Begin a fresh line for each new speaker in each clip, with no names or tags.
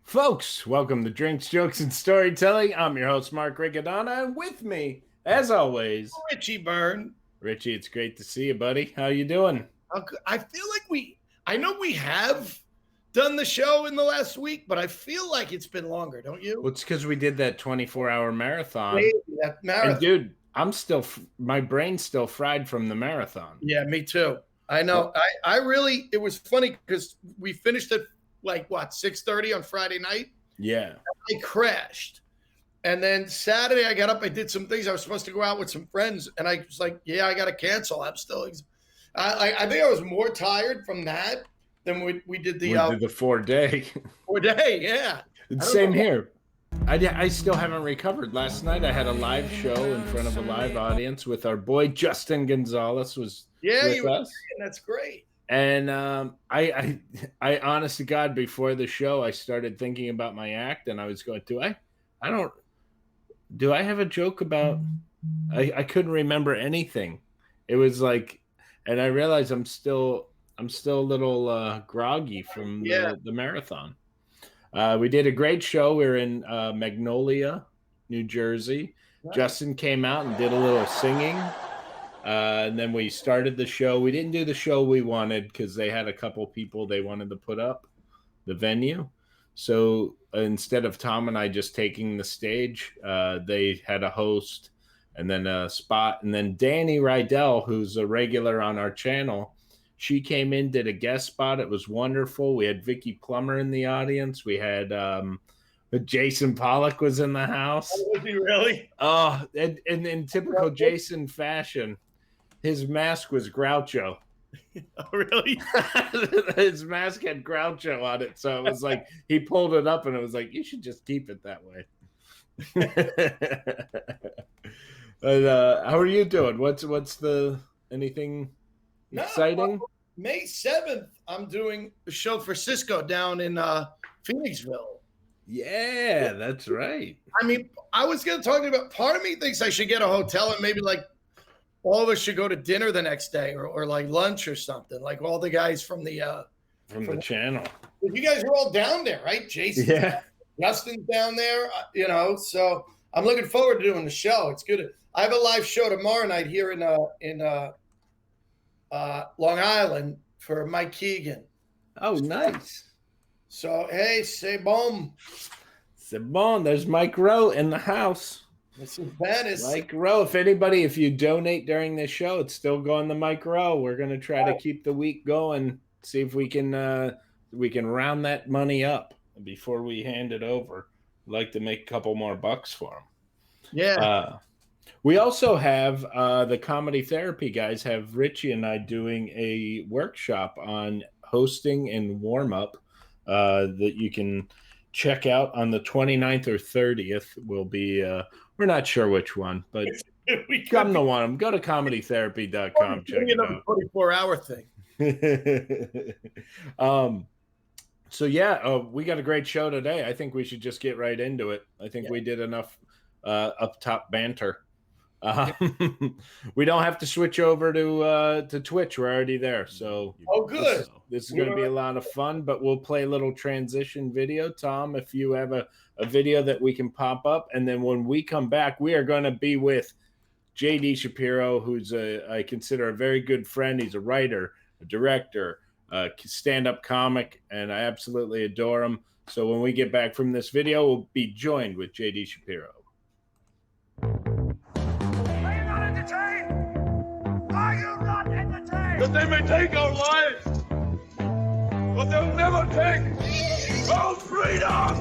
Folks, welcome to Drinks, Jokes, and Storytelling. I'm your host, Mark Riccadonna, and with me, as always,
Richie Byrne.
Richie. It's great to see you, buddy. How you doing?
I feel like I know we have done the show in the last week, but I feel like it's been longer, don't you?
Well, it's because we did that 24-hour marathon.
Maybe that marathon.
And dude, my brain's still fried from the marathon.
Yeah, me too. I know. I really, it was funny because we finished at 6:30 on Friday night.
Yeah.
I crashed. And then Saturday I got up, I did some things. I was supposed to go out with some friends and I was like, yeah, I got to cancel. I'm still, I think I was more tired from that than we did the
4-day.
4-day. Yeah.
Same here. I still haven't recovered. Last night I had a live show in front of a live audience with our boy Justin Gonzalez with us.
That's great.
And I honest to God, before the show, I started thinking about my act, and I was going, do I have a joke about? I couldn't remember anything. It was like, and I realized I'm still a little groggy from the marathon. We did a great show. We were in Magnolia, New Jersey. Right. Justin came out and did a little singing. And then we started the show. We didn't do the show we wanted because they had a couple people they wanted to put up the venue. So instead of Tom and I just taking the stage, they had a host and then a spot. And then Danny Rydell, who's a regular on our channel, she came in, did a guest spot. It was wonderful. We had Vicky Plummer in the audience. We had Jason Pollock was in the house.
Oh, was he really?
Oh, and in typical Jason fashion, his mask was Groucho.
Oh, really?
His mask had Groucho on it. So it was like he pulled it up and it was like, you should just keep it that way. But, how are you doing? What's anything exciting?
May 7th, I'm doing a show for Cisco down in Phoenixville.
Yeah, that's right.
I mean, I was going to talk about, part of me thinks I should get a hotel and maybe like all of us should go to dinner the next day or like lunch or something, like all the guys from the
channel.
You guys are all down there, right? Jason,
yeah,
Justin's down there, so I'm looking forward to doing the show. It's good. I have a live show tomorrow night here in Long Island for Mike Keegan.
Oh, nice.
So, hey, c'est bon.
C'est bon. There's Mike Rowe in the house.
This is Venice.
Mike Rowe. If you donate during this show, it's still going to Mike Rowe. We're going to try to keep the week going. See if we can round that money up before we hand it over. I'd like to make a couple more bucks for him.
Yeah.
We also have the comedy therapy guys have Richie and I doing a workshop on hosting and warm up that you can check out on the 29th or 30th. Will be we're not sure which one, but come to one of them. Go to comedytherapy.com. Check it out.
24-hour thing.
So yeah, we got a great show today. I think we should just get right into it. I think we did enough up top banter. We don't have to switch over to Twitch. We're already there. So
good.
This is going to be a lot of fun, but we'll play a little transition video. Tom, if you have a video that we can pop up, and then when we come back, we are going to be with JD Shapiro, who's I consider a very good friend. He's a writer, a director, a stand-up comic, and I absolutely adore him. So when we get back from this video, we'll be joined with JD Shapiro.
Are you not entertained?
That they may take our lives, but they'll never take our freedom!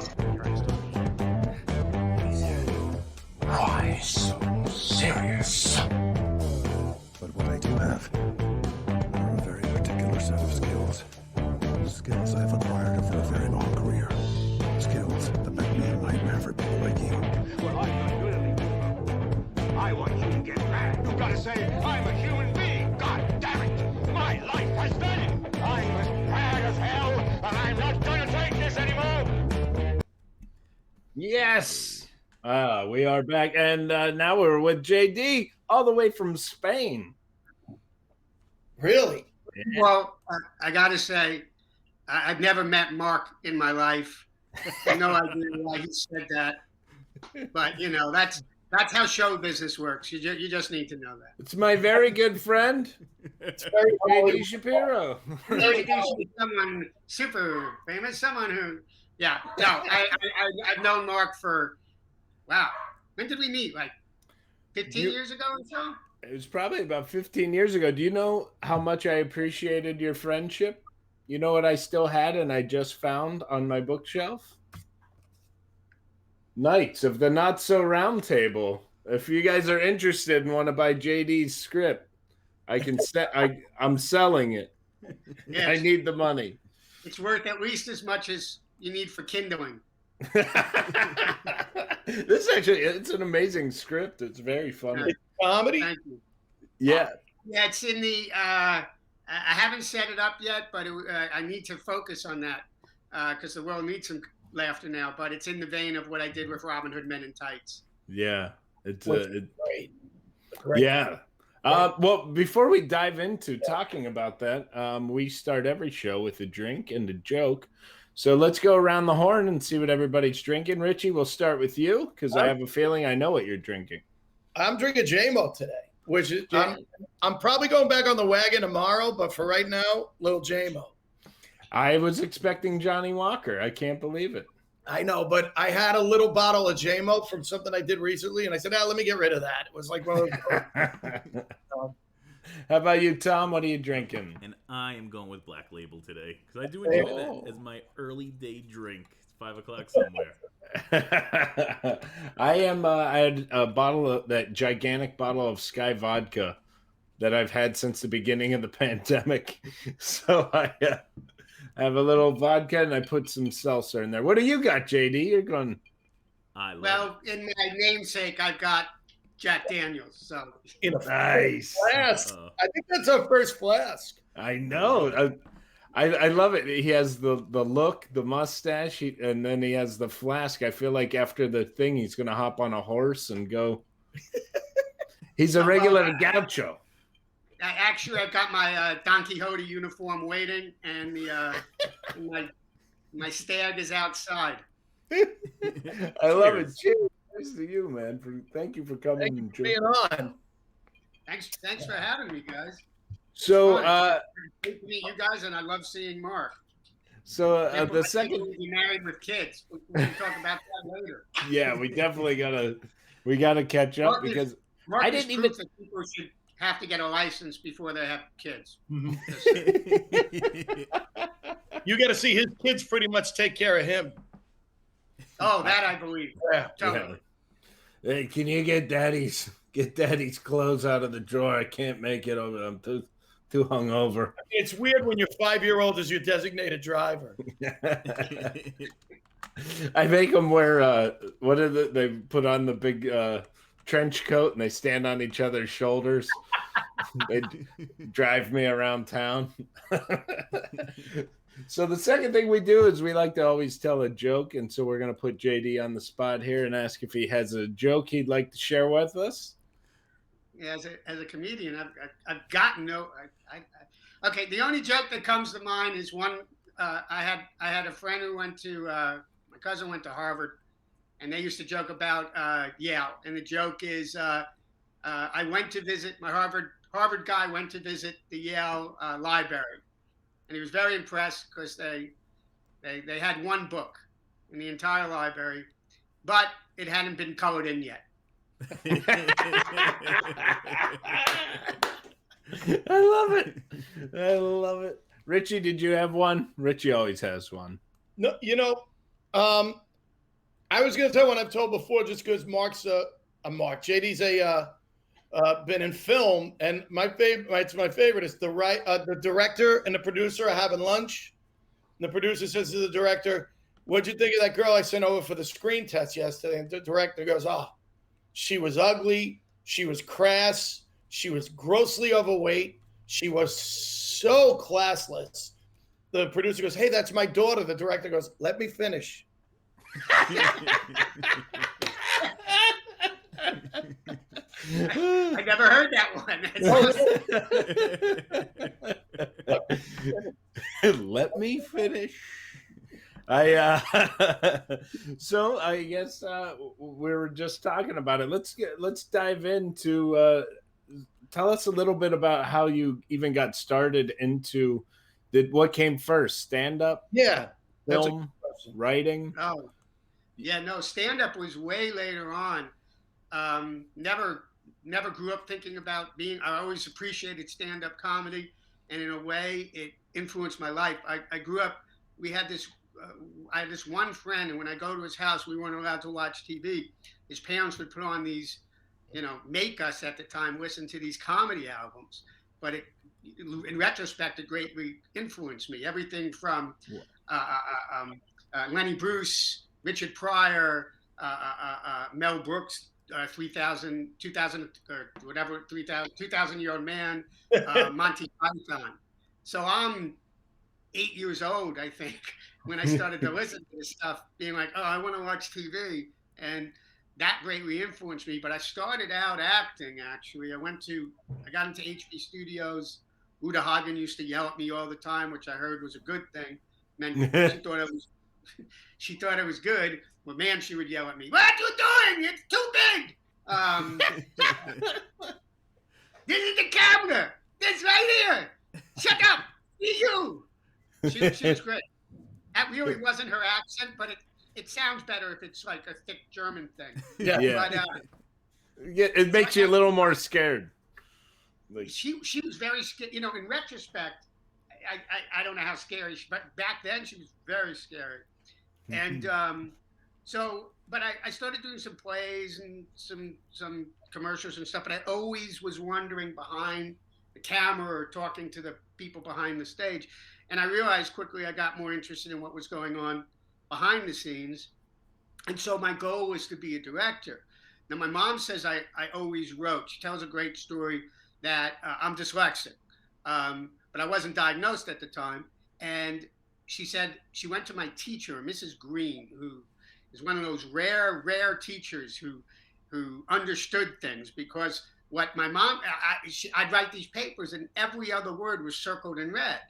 Why so serious?
But what I do have are a very particular set of skills. Skills I've acquired over a very long career. Skills that make me a nightmare for people like you.
Well, I'm not good at it. I want you to get mad. You've got to say, I'm a human being. God damn it. My life has been. I'm as mad as hell, and I'm not going to take this anymore.
Yes. We are back, and now we're with JD all the way from Spain.
Really?
Well, I got to say, I've never met Mark in my life. I have no idea why he said that, but you know that's how show business works. You just need to know that.
It's my very good friend,
It's very
JD Shapiro.
Introduce you to someone super famous, someone who, yeah, no, I've known Mark for, wow, when did we meet? Like 15 years ago or so?
It was probably about 15 years ago. Do you know how much I appreciated your friendship? You know what I still had and I just found on my bookshelf? Knights of the Not So Round Table. If you guys are interested and want to buy JD's script, I can set. I'm selling it.
Yes.
I need the money.
It's worth at least as much as you need for kindling.
This actually, it's an amazing script. It's very funny.
comedy.
Thank you.
Yeah.
Yeah, it's in the. I haven't set it up yet, but I need to focus on that because the world needs some laughter now. But it's in the vein of what I did with Robin Hood Men in Tights.
Yeah. It's
Great.
yeah. Well, before we dive into talking about that, we start every show with a drink and a joke. So let's go around the horn and see what everybody's drinking. Richie, we'll start with you because I have a feeling I know what you're drinking.
I'm drinking J-Mo today, which is I'm probably going back on the wagon tomorrow, but for right now, little J-Mo.
I was expecting Johnny Walker. I can't believe it.
I know, but I had a little bottle of J-Mo from something I did recently, and I said, let me get rid of that. It was like one of those.
How about you, Tom? What are you drinking?
And I am going with Black Label today because I do enjoy that as my early day drink. It's 5 o'clock somewhere.
I had a bottle of that gigantic bottle of Sky vodka that I've had since the beginning of the pandemic. So I have a little vodka and I put some seltzer in there. What do you got, JD? You're going.
Well, in my namesake, I've got Jack Daniels. So
In a
Nice.
flask. I think that's our first flask.
I know. I love it. He has the look, the mustache, and then he has the flask. I feel like after the thing, he's going to hop on a horse and go. He's a regular gaucho.
Actually, I've got my Don Quixote uniform waiting, and my stag is outside.
I love it. Cheers to you, man. Thank you for coming.
Thank you for being on.
Thanks for having me, guys.
So,
Good to meet you guys, and I love seeing Mark.
So
Can't
the
believe
second,
he'll be married with kids. We can talk about that later.
yeah, we definitely gotta catch up because
Mark
I
is
didn't
proof
even.
that people should have to get a license before they have kids.
You got to see his kids pretty much take care of him.
Oh, that I believe.
Yeah.
Totally.
Hey, can you get daddy's clothes out of the drawer? I can't make it over. I'm too hungover.
It's weird when your 5-year-old is your designated driver.
I make them wear what are they put on the big trench coat and they stand on each other's shoulders. They drive me around town. So the second thing we do is we like to always tell a joke, and so we're going to put JD on the spot here and ask if he has a joke he'd like to share with us.
Yeah, as a comedian, I've gotten no. Okay, the only joke that comes to mind is one. I had a friend who went to my cousin went to Harvard, and they used to joke about Yale. And the joke is, I went to visit my Harvard guy went to visit the Yale library, and he was very impressed because they had one book in the entire library, but it hadn't been colored in yet.
I love it. I love it. Richie, did you have one? Richie always has one.
No, I was going to tell one I've told before, just because Mark's JD's been in film, and my favorite is the director and the producer are having lunch. And the producer says to the director, "What'd you think of that girl I sent over for the screen test yesterday?" And the director goes, "Oh, she was ugly. She was crass. She was grossly overweight. She was so classless." The producer goes, "Hey, that's my daughter." The director goes, "Let me finish."
I never heard that one.
Let me finish. So I guess we were just talking about it. Let's dive into tell us a little bit about how you even got started into what came first, stand up,
Yeah, that's a good
film,
question.
writing.
Oh, yeah, no, stand up was way later on. Never grew up thinking about being. I always appreciated stand up comedy, and in a way, it influenced my life. I grew up. We had this. I had this one friend, and when I go to his house, we weren't allowed to watch TV. His parents would put on these, make us at the time listen to these comedy albums. But in retrospect, it greatly influenced me. Everything from Lenny Bruce, Richard Pryor, Mel Brooks, 2000 or whatever, 2000-year-old man, Monty Python. So I'm 8 years old, I think, when I started to listen to this stuff, being like, oh, I want to watch TV. And that greatly influenced me. But I started out acting, actually. I got into HB Studios. Uta Hagen used to yell at me all the time, which I heard was a good thing. Meant she thought it was good. But man, she would yell at me, what are you doing? It's too big. This is the camera. It's right here. Shut up. You. She was great. That really wasn't her accent, but it sounds better if it's like a thick German thing.
Yeah.
But,
It makes you a little more scared. Like,
she was very scared. In retrospect, I don't know how scary, but back then she was very scary. And but I started doing some plays and some commercials and stuff, but I always was wondering behind the camera or talking to the people behind the stage. And I realized quickly I got more interested in what was going on behind the scenes. And so my goal was to be a director. Now, my mom says I always wrote. She tells a great story that I'm dyslexic, but I wasn't diagnosed at the time. And she said she went to my teacher, Mrs. Green, who is one of those rare teachers who understood things, because what my mom, I'd write these papers and every other word was circled in red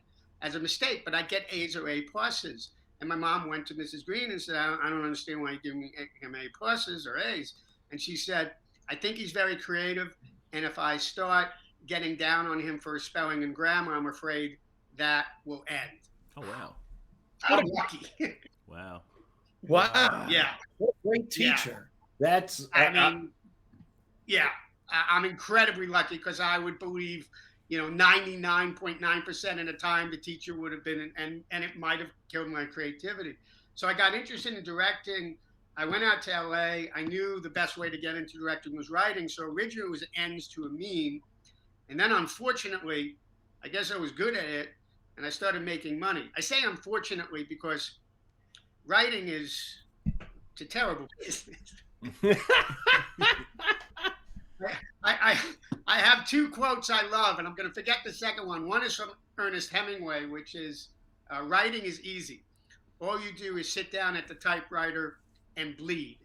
as a mistake, but I'd get A's or A pluses. And my mom went to Mrs. Green and said, I don't understand why you give him A pluses or A's. And she said, I think he's very creative. And if I start getting down on him for spelling and grammar, I'm afraid that will end.
Oh, wow.
I'm lucky.
Wow.
Wow.
Yeah.
What a great teacher.
Yeah.
I'm incredibly lucky, because I would believe, 99.9% of the time the teacher would have been, and it might have killed my creativity. So I got interested in directing. I went out to LA. I knew the best way to get into directing was writing. So originally it was ends to a mean. And then unfortunately, I guess I was good at it and I started making money. I say unfortunately because writing is a terrible business. I have two quotes I love, and I'm going to forget the second one. One is from Ernest Hemingway, which is, writing is easy. All you do is sit down at the typewriter and bleed.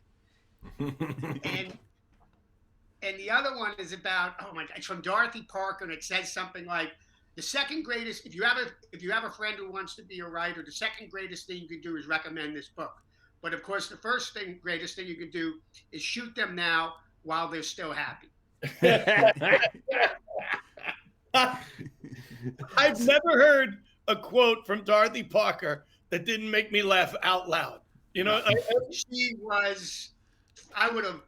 and the other one is about, oh my God, it's from Dorothy Parker, and it says something like, the second greatest, if you have a friend who wants to be a writer, the second greatest thing you can do is recommend this book. But of course, the greatest thing you can do is shoot them now while they're still happy.
I've never heard a quote from Dorothy Parker that didn't make me laugh out loud.
She was, I would have,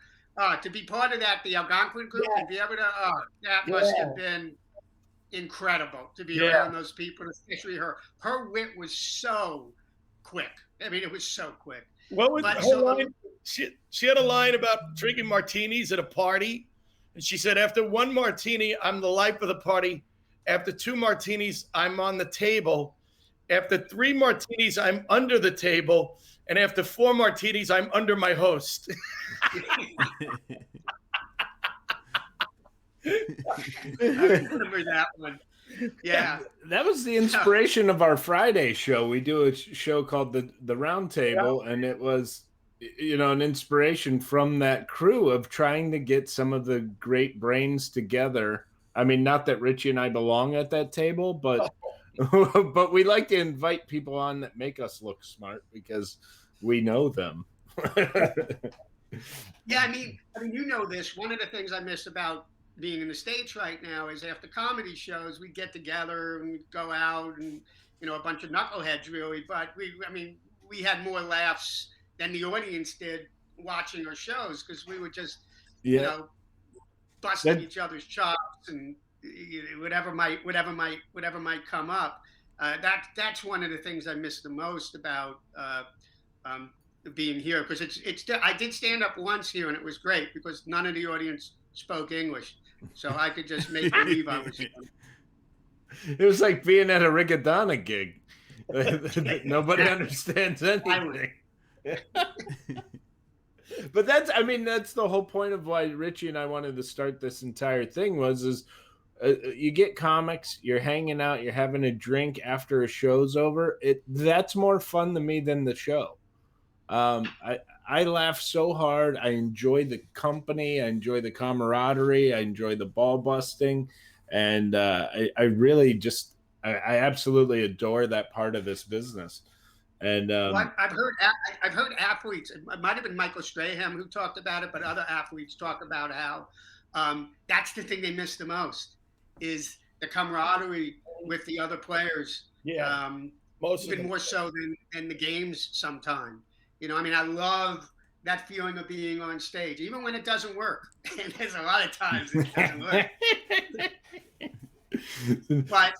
to be part of that, the Algonquin group, to be able to, that must have been incredible to be around those people, especially her. Her wit was so quick. I mean, it was so quick.
What was her line? She had a line about drinking martinis at a party. And she said, after one martini, I'm the life of the party. After two martinis, I'm on the table. After three martinis, I'm under the table. And after four martinis, I'm under my host.
I remember that one. Yeah.
That was the inspiration of our Friday show. We do a show called the Round Table, and it was, an inspiration from that crew of trying to get some of the great brains together. I mean, not that Richie and I belong at that table, but But we like to invite people on that make us look smart because we know them.
Yeah, I mean, you know this. One of the things I miss about being in the States right now is after comedy shows, we get together and we'd go out and, a bunch of knuckleheads really, but we had more laughs than the audience did watching our shows because we were just,
Yeah.
busting each other's chops and whatever might come up. That's one of the things I miss the most about being here because I did stand up once here and it was great because none of the audience spoke English, so I could just make believe I was.
It was like being at a Rigodonna gig. Nobody understands anything. But that's the whole point of why Richie and I wanted to start this entire thing is you get comics, you're hanging out, you're having a drink after a show's over. That's more fun to me than the show. I laugh so hard. I enjoy the company. I enjoy the camaraderie. I enjoy the ball busting. And I really just, I absolutely adore that part of this business. And
well, I've heard athletes. It might have been Michael Strahan who talked about it, but other athletes talk about how that's the thing they miss the most is the camaraderie with the other players.
Yeah,
even more so than the games sometimes. I love that feeling of being on stage, even when it doesn't work. And there's a lot of times it doesn't work. But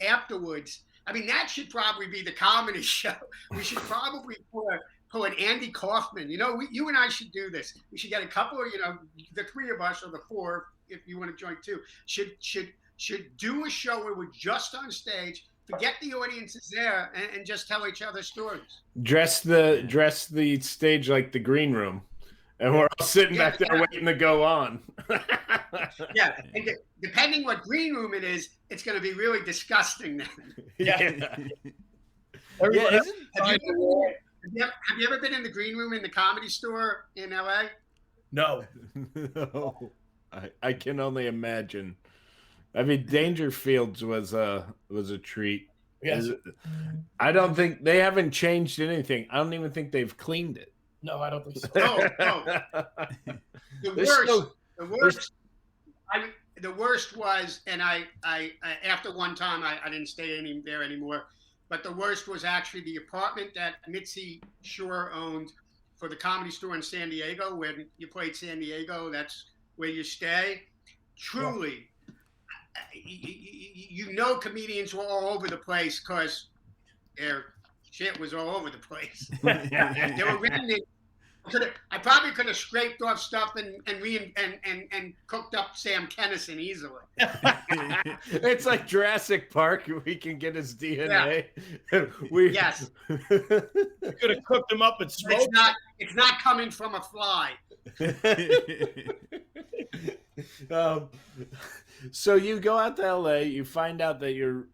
afterwards, that should probably be the comedy show. We should probably pull an Andy Kaufman. You and I should do this. We should get a couple of, the three of us or the four, if you want to join too, should do a show where we're just on stage, forget the audience is there, and just tell each other stories.
Dress the stage like the green room, and we're all sitting back there waiting to go on.
Yeah, and depending what green room it is, it's going to be really disgusting then.
Yeah.
Have you ever been in the green room in the Comedy Store in LA?
No.
No. I can only imagine. Dangerfields was a treat.
Yes.
I don't think they haven't changed anything. I don't even think they've cleaned it.
No, I don't think so.
No. The worst was, and I after one time I didn't stay there anymore. But the worst was actually the apartment that Mitzi Shore owned for the Comedy Store in San Diego. When you played San Diego, that's where you stay. Truly. Comedians were all over the place because their shit was all over the place. They were renting. I probably could have scraped off stuff and cooked up Sam Kinison easily.
It's like Jurassic Park. We can get his DNA.
Yeah. Yes.
You could have cooked him up and smoked.
It's not coming from a fly.
So you go out to LA, you find out that you're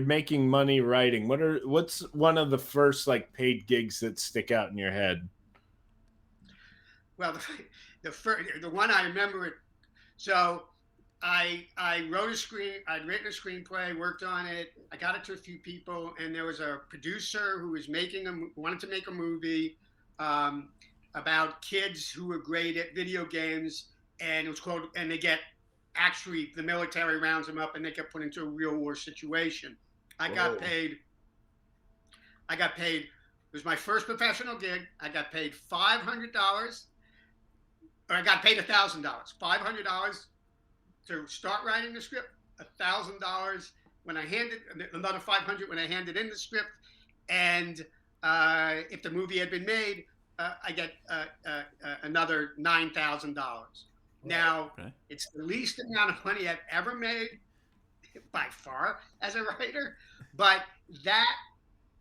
making money writing. What's one of the first paid gigs that stick out in your head?
Well, the one I remember. So I wrote I'd written a screenplay, worked on it. I got it to a few people, and there was a producer who was wanted to make a movie about kids who were great at video games, and it was called. And they get the military rounds them up, and they get put into a real war situation. I got paid. It was my first professional gig. I got paid $500. Or I got paid $1,000. $500 to start writing the script. $1,000 when I handed another $500 when I handed in the script, and if the movie had been made, I get another $9,000. Now it's the least amount of money I've ever made by far as a writer, but that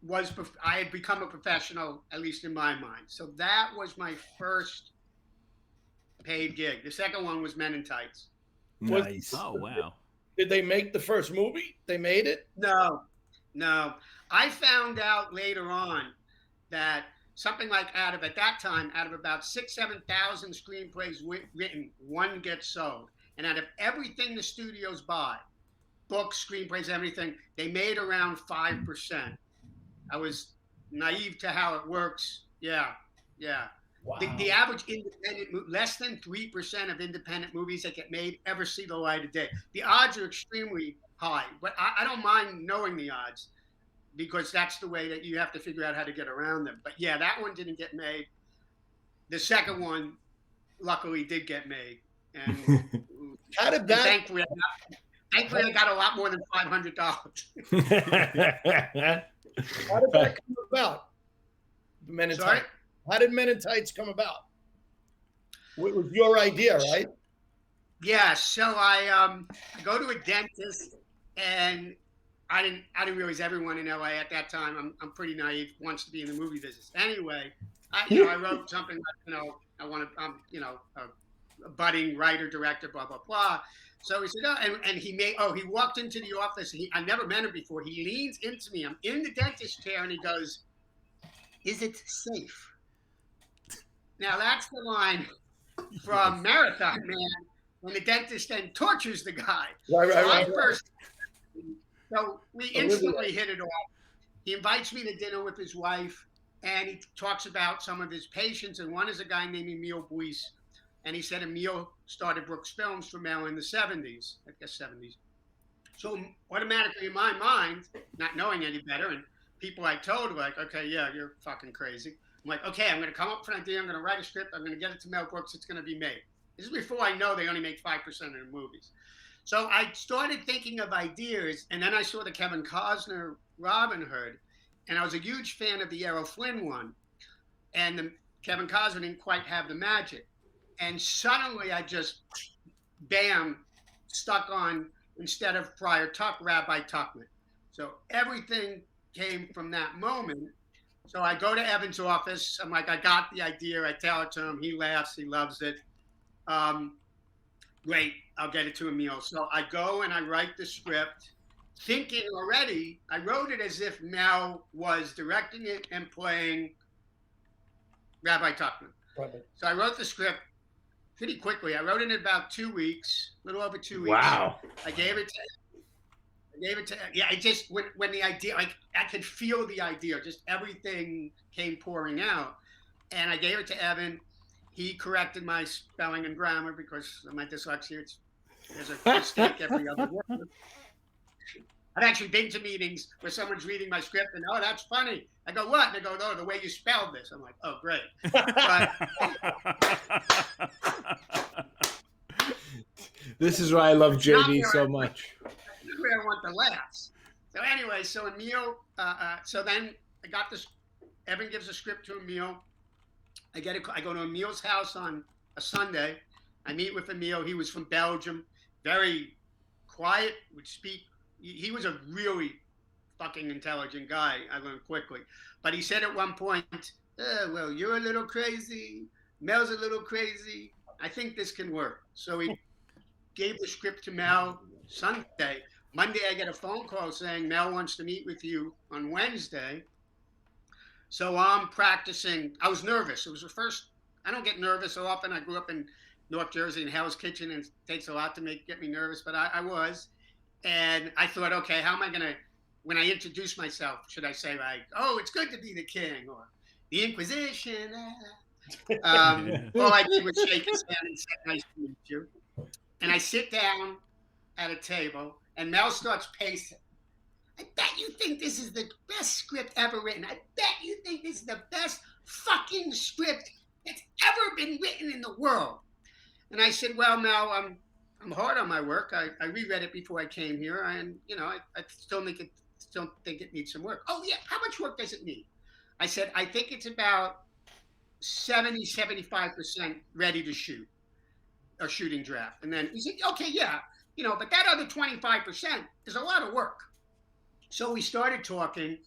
was I had become a professional, at least in my mind. So that was my first paid gig. The second one was Men in Tights.
Nice.
Oh, wow.
Did they make the first movie? They made it?
No. I found out later on that something like out of about 6,000-7,000 screenplays written, one gets sold. And out of everything the studios buy, books, screenplays, everything, they made around 5%. I was naive to how it works. Yeah.
Wow.
The average independent, less than 3% of independent movies that get made ever see the light of day. The odds are extremely high, but I don't mind knowing the odds because that's the way that you have to figure out how to get around them. But yeah, that one didn't get made. The second one, luckily, did get made. And
how did that?
Thankfully, I got a lot more than $500.
How did that come about? Men in
Sorry?
Tights. How did Men in Tights come about? It was your idea, right?
Yeah. So I go to a dentist, and I didn't realize everyone in LA at that time. I'm pretty naive. Wants to be in the movie business. Anyway, I wrote something like, I want to, a budding writer, director, blah blah blah. So he said, and he walked into the office. I never met him before. He leans into me. I'm in the dentist chair, and he goes, "Is it safe?" Now that's the line from Marathon Man when the dentist then tortures the guy. Right. So we instantly hit it off. He invites me to dinner with his wife, and he talks about some of his patients, and one is a guy named Emil Buis. And he said Emil started Brooks Films for Mel in the 70s, I guess 70s. So automatically in my mind, not knowing any better, and people I told were like, okay, yeah, you're fucking crazy. I'm like, okay, I'm going to come up with an idea. I'm going to write a script. I'm going to get it to Mel Brooks. It's going to be made. This is before I know they only make 5% of the movies. So I started thinking of ideas, and then I saw the Kevin Costner Robin Hood, and I was a huge fan of the Errol Flynn one. And the Kevin Costner didn't quite have the magic. And suddenly I just, bam, stuck on, instead of Friar Tuck, Rabbi Tuckman. So everything came from that moment. So I go to Evan's office. I'm like, I got the idea. I tell it to him. He laughs. He loves it. Great. I'll get it to Emil. So I go and I write the script, thinking already, I wrote it as if Mel was directing it and playing Rabbi Tuckman. So I wrote the script pretty quickly. I wrote it in about 2 weeks, a little over 2 weeks.
Wow.
I gave it to, yeah, I just, when the idea, like, I could feel the idea, just everything came pouring out. And I gave it to Evan. He corrected my spelling and grammar because of my dyslexia. There's a mistake every other word. I've actually been to meetings where someone's reading my script and, oh, that's funny. I go, what? And they go, no, the way you spelled this. I'm like, oh, great. But,
this is why I love JD so much.
This is where I want the laughs. So anyway, so Emil, so then I got this, Evan gives a script to Emil. I go to Emil's house on a Sunday. I meet with Emil. He was from Belgium, very quiet, would speak. He was a really fucking intelligent guy. I learned quickly. But he said at one point, well, you're a little crazy. Mel's a little crazy. I think this can work. So he gave the script to Mel Sunday. Monday, I get a phone call saying Mel wants to meet with you on Wednesday. So I'm practicing. I was nervous. It was the first. I don't get nervous so often. I grew up in North Jersey in Hell's Kitchen, and it takes a lot to get me nervous, but I was. And I thought, okay, how am I going to, when I introduce myself, should I say like, oh, it's good to be the king, or the Inquisition? All I did was shake his hand and say, nice to meet you. And I sit down at a table, and Mel starts pacing. I bet you think this is the best script ever written. I bet you think this is the best fucking script that's ever been written in the world. And I said, well, Mel, I'm hard on my work. I reread it before I came here, and I still think it needs some work. Oh yeah, how much work does it need? I said, I think it's about 75% ready to shoot, a shooting draft. And then he said, okay, yeah, but that other 25% is a lot of work. So we started talking,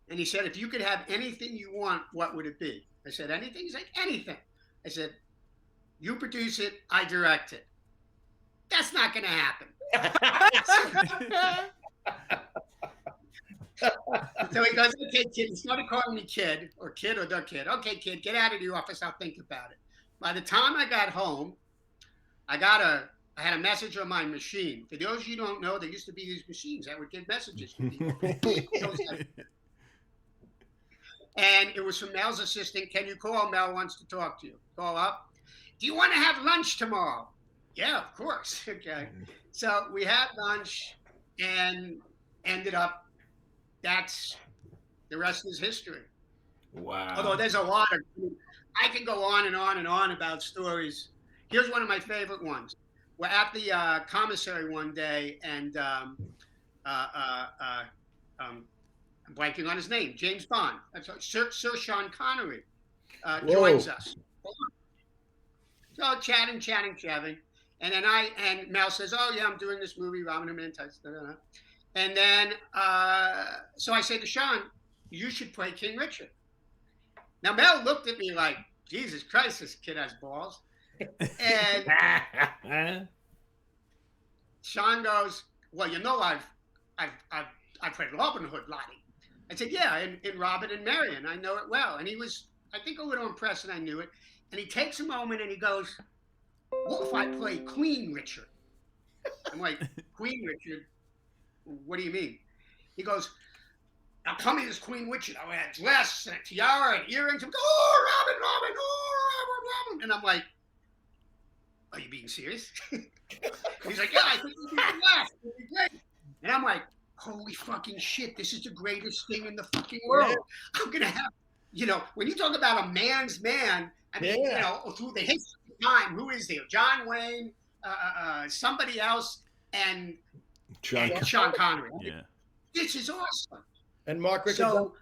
and he said, if you could have anything you want, what would it be? I said, anything? He's like, anything. I said, you produce it, I direct it. That's not going to happen. So he goes, okay, kid. He started calling me kid or the kid. Okay, kid, get out of the office. I'll think about it. By the time I got home, I got a I had a message on my machine. For those of you who don't know, there used to be these machines that would give messages to people. And it was from Mel's assistant. Can you call? Mel wants to talk to you. Call up. Do you want to have lunch tomorrow? Yeah, of course. Okay. So we had lunch and ended up, that's the rest is history.
Wow.
Although there's a lot of, I can go on and on and on about stories. Here's one of my favorite ones. We're at the commissary one day, and I'm blanking on his name, James Bond. Sir Sean Connery joins us. So chatting. And then Mel says, oh yeah, I'm doing this movie, Robin Hood Men in Tights. And then, so I say to Sean, you should play King Richard. Now Mel looked at me like, Jesus Christ, this kid has balls. And Sean goes, well, you know, I've played Robin Hood, Lottie. I said, yeah, in Robin and Marion, I know it well. And he was, I think, a little impressed that I knew it. And he takes a moment and he goes, what if I play Queen Richard? I'm like, Queen Richard? What do you mean? He goes, now come in as Queen Richard. I wear a dress and a tiara and earrings. I'm going, oh, Robin, oh, Robin. And I'm like, are you being serious? He's like, yeah, I think you'd be laugh. It'd be great. And I'm like, holy fucking shit, this is the greatest thing in the fucking world. I'm going to have, you know, when you talk about a man's man, I mean, you know, through the history of time, who is there? John Wayne, somebody else, and Sean Connery.
Yeah.
This is awesome.
And Mark Rickard.
So,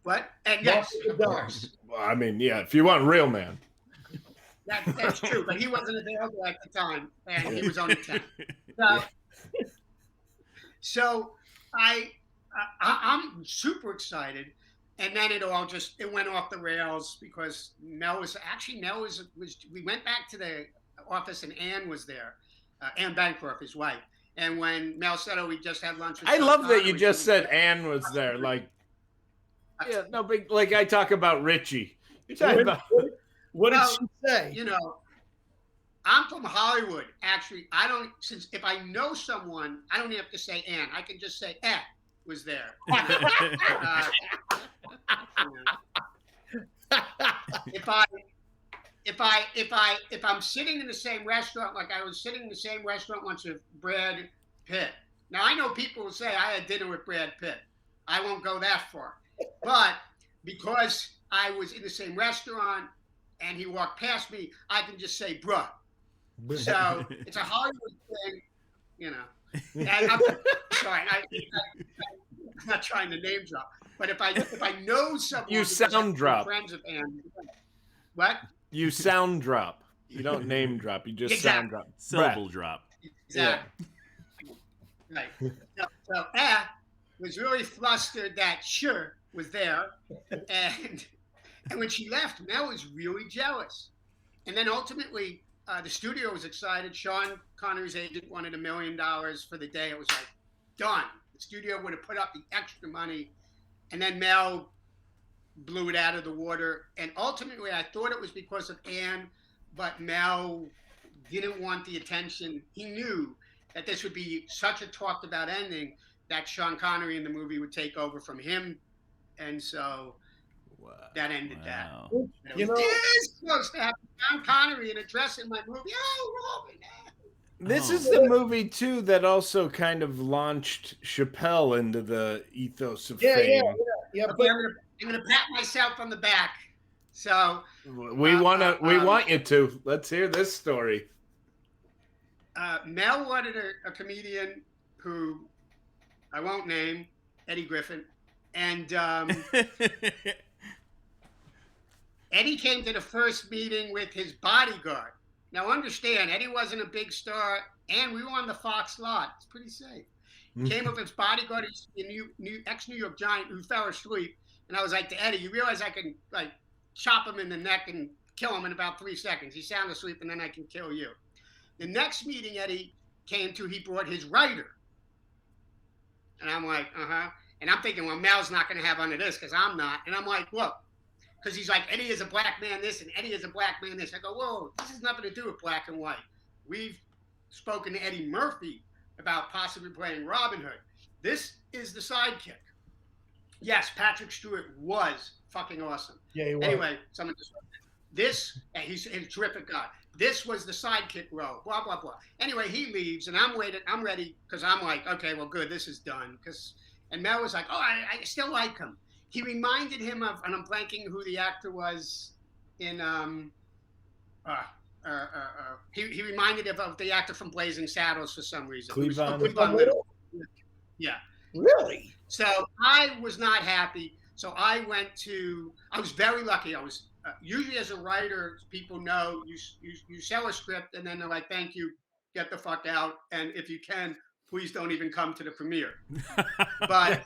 what? And yes, of course.
Well, I mean, yeah, if you want real man.
That's true, but he wasn't available at the time, and he was only 10. So I'm super excited, and then it went off the rails because Mel was we went back to the office and Ann was there, Ann Bancroft, his wife, and when Mel said, "Oh, we just had lunch," with
I
Sean
love that you
Connery,
just said Ann was there, like, yeah, no big, like I talk about Richie. You're talking about.
What did she say?
You know, I'm from Hollywood. Actually, if I know someone, I don't have to say Ann. I can just say was there. If I'm sitting in the same restaurant, like I was sitting in the same restaurant once with Brad Pitt. Now I know people will say I had dinner with Brad Pitt. I won't go that far, but because I was in the same restaurant and he walked past me, I can just say, bruh. So it's a Hollywood thing, you know. And I'm sorry, I'm not trying to name drop, but if I know someone,
You sound drop.
Friends of Anne. What?
You sound drop. You don't name drop. You just sound drop.
Syllable drop.
Exactly. Yeah. Right. So was really flustered that Sure was there, and when she left, Mel was really jealous. And then ultimately, the studio was excited. Sean Connery's agent wanted $1 million for the day. It was like, done. The studio would have put up the extra money. And then Mel blew it out of the water. And ultimately, I thought it was because of Anne, but Mel didn't want the attention. He knew that this would be such a talked about ending that Sean Connery in the movie would take over from him. And so that ended that.
You know,
it's supposed to have Sean Connery in a dress in my movie. Oh, Robin.
This is the movie too that also kind of launched Chappelle into the ethos of fame.
Yeah.
Okay, I'm gonna pat myself on the back. So
we want you to. Let's hear this story.
Mel wanted a comedian who I won't name, Eddie Griffin, and Eddie came to the first meeting with his bodyguard. Now understand, Eddie wasn't a big star, and we were on the Fox lot. It's pretty safe. Came with his bodyguard, ex-New York Giant, who fell asleep. And I was like to Eddie, you realize I can like chop him in the neck and kill him in about 3 seconds. He's sound asleep, and then I can kill you. The next meeting Eddie came to, he brought his writer. And I'm like, And I'm thinking, well, Mel's not going to have under this because I'm not. And I'm like, look. Because he's like, Eddie is a black man this and Eddie is a black man this. I go, whoa, this has nothing to do with black and white. we've spoken to Eddie Murphy about possibly playing Robin Hood. This is the sidekick. Yes, Patrick Stewart was fucking awesome.
Yeah, he was.
Anyway, someone just this, he's a terrific guy. This was the sidekick role, blah, blah, blah. Anyway, he leaves, and I'm ready, because I'm like, okay, well, good, this is done. And Mel was like, oh, I still like him. He reminded him of, and I'm blanking who the actor was in, he reminded him of the actor from Blazing Saddles for some reason.
Cleavon
Little?
Yeah.
Really?
So I was not happy. So I was very lucky. I was, usually as a writer, people know you sell a script and then they're like, thank you, get the fuck out. And if you can, please don't even come to the premiere. But,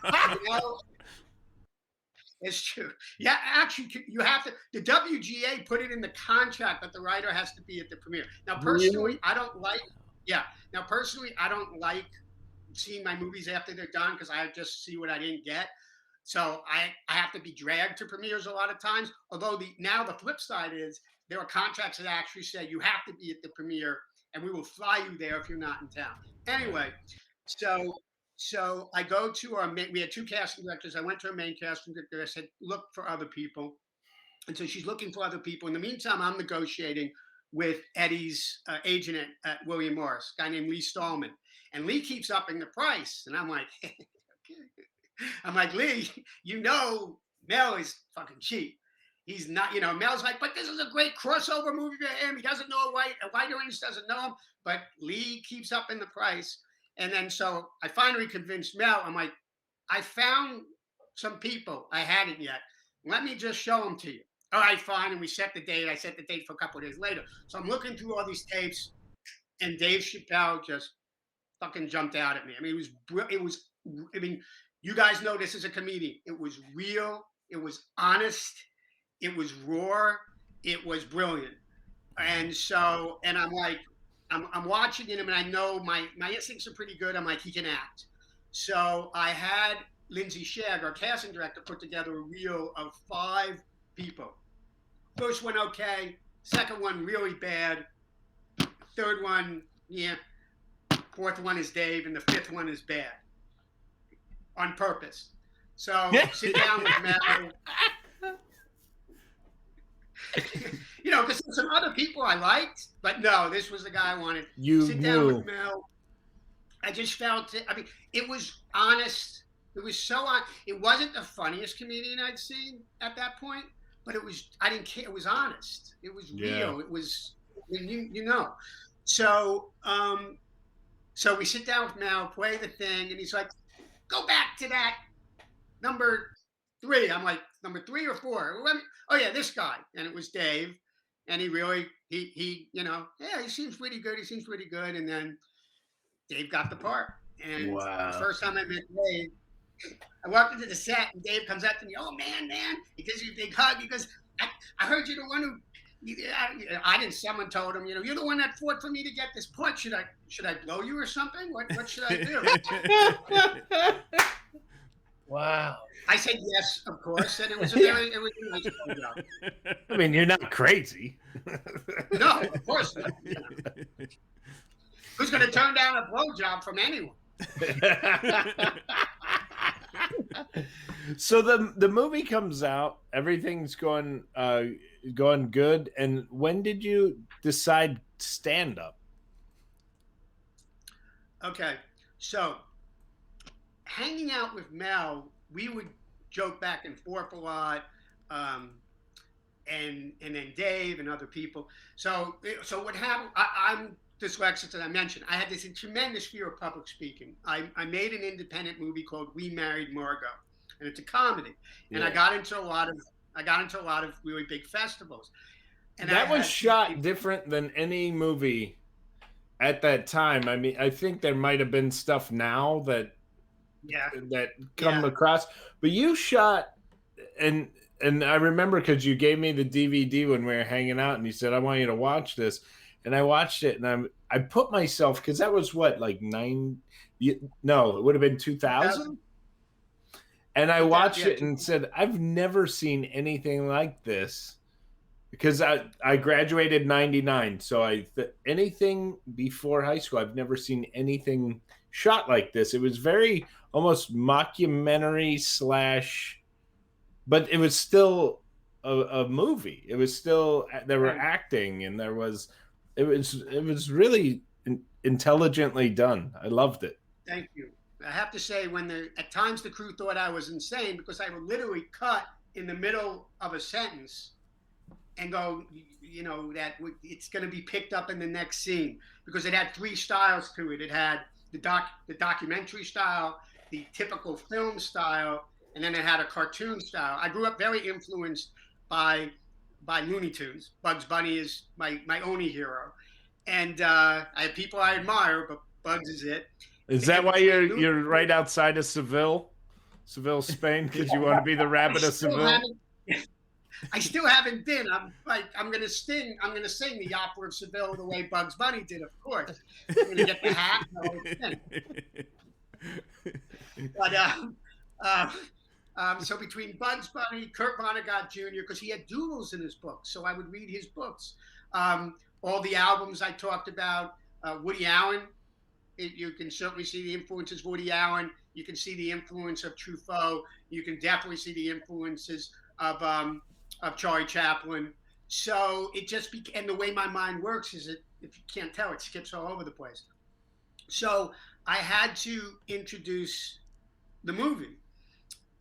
it's true. Yeah, actually, you have to, the WGA put it in the contract that the writer has to be at the premiere. Now, personally, I don't like seeing my movies after they're done because I just see what I didn't get. So I have to be dragged to premieres a lot of times. Although now the flip side is there are contracts that actually say you have to be at the premiere and we will fly you there if you're not in town. Anyway, so I go to we had 2 casting directors. I went to our main casting director. I said, look for other people. And so she's looking for other people. In the meantime, I'm negotiating with Eddie's agent at William Morris, a guy named Lee Stallman. And Lee keeps upping the price. And I'm like, okay. I'm like, Lee, Mel is fucking cheap. He's not, Mel's like, but this is a great crossover movie for him. He doesn't know a white audience doesn't know him. But Lee keeps upping the price. And then so I finally convinced Mel. I'm like, I found some people. I hadn't yet. Let me just show them to you. All right, fine. And we set the date. I set the date for a couple of days later. So I'm looking through all these tapes, and Dave Chappelle just fucking jumped out at me. I mean, you guys know this as a comedian. It was real. It was honest. It was raw. It was brilliant. And I'm like, I'm watching him, and I know my instincts are pretty good. I'm like, he can act. So I had Lindsay Shagg, our casting director, put together a reel of 5 people. First one, okay. Second one, really bad. Third one, yeah. Fourth one is Dave, and the 5th one is bad. On purpose. So sit down with Mel. Because there's some other people I liked, but no, this was the guy I wanted. Sit down with Mel. I just felt it. I mean, it was honest. It was so honest. It wasn't the funniest comedian I'd seen at that point, but I didn't care. It was honest. It was real. It was, So we sit down with Mel, play the thing, and he's like, go back to that number 3. I'm like, number 3 or 4? Oh yeah, this guy. And it was Dave. And he really, he seems pretty good. He seems pretty good. And then Dave got the part. And the first time I met Dave, I walked into the set and Dave comes up to me, oh man. He gives you a big hug. He goes, I heard you're the one who, someone told him, you're the one that fought for me to get this part. Should I blow you or something? What should I do?
Wow.
I said yes, of course, and it was a nice blowjob.
I mean, you're not crazy.
No, of course not. Who's going to turn down a blowjob from anyone?
So the movie comes out, everything's going good, and when did you decide stand up?
Okay, so hanging out with Mel, we would joke back and forth a lot, and then Dave and other people. So what happened? I'm dyslexic, as I mentioned. I had this tremendous fear of public speaking. I made an independent movie called We Married Margot, and it's a comedy. And I got into a lot of really big festivals. And
that was shot different than any movie at that time. I mean, I think there might have been stuff now that come across, but you shot, and I remember because you gave me the DVD when we were hanging out, and you said, I want you to watch this, and I watched it, and I put myself, because that was what, like it would have been 2000, and I watched it and said, I've never seen anything like this, because I graduated 99, so anything before high school, I've never seen anything shot like this. It was very almost mockumentary slash, but it was still a movie. It was still, there were acting, and it was really intelligently done. I loved it.
Thank you. I have to say, at times the crew thought I was insane because I would literally cut in the middle of a sentence and go, that it's going to be picked up in the next scene, because it had three styles to it. It had the documentary style, the typical film style, and then it had a cartoon style. I grew up very influenced by Looney Tunes. Bugs Bunny is my only hero, and I have people I admire, but Bugs is it.
Is that why you're right outside of Seville, Spain? Because you want to be the rabbit of Seville?
I still haven't been. I'm gonna sing the opera of Seville the way Bugs Bunny did, of course. I'm gonna get the hat. But so between Bugs Bunny, Kurt Vonnegut Jr., because he had doodles in his books, so I would read his books. All the albums I talked about, Woody Allen. You can certainly see the influences of Woody Allen. You can see the influence of Truffaut. You can definitely see the influences of Charlie Chaplin. So it just and the way my mind works is if you can't tell, it skips all over the place. So I had to introduce the movie,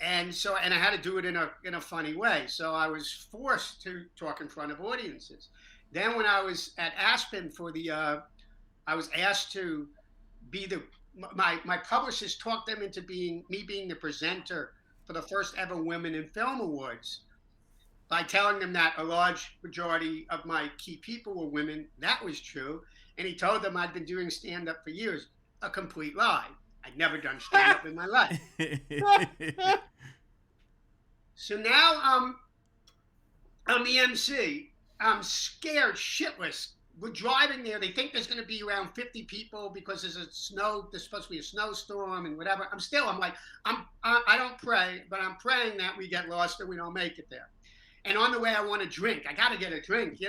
and I had to do it in a funny way. So I was forced to talk in front of audiences. Then when I was at Aspen I was asked to be my publicist talked them into being the presenter for the first ever Women in Film Awards by telling them that a large majority of my key people were women. That was true. And he told them I'd been doing stand-up for years. A complete lie. I'd never done stand-up in my life. So now I'm the MC. I'm scared shitless. We're driving there. They think there's going to be around 50 people because there's supposed to be a snowstorm and whatever. I'm like, I don't pray, but I'm praying that we get lost and we don't make it there. And on the way, I want a drink. I got to get a drink,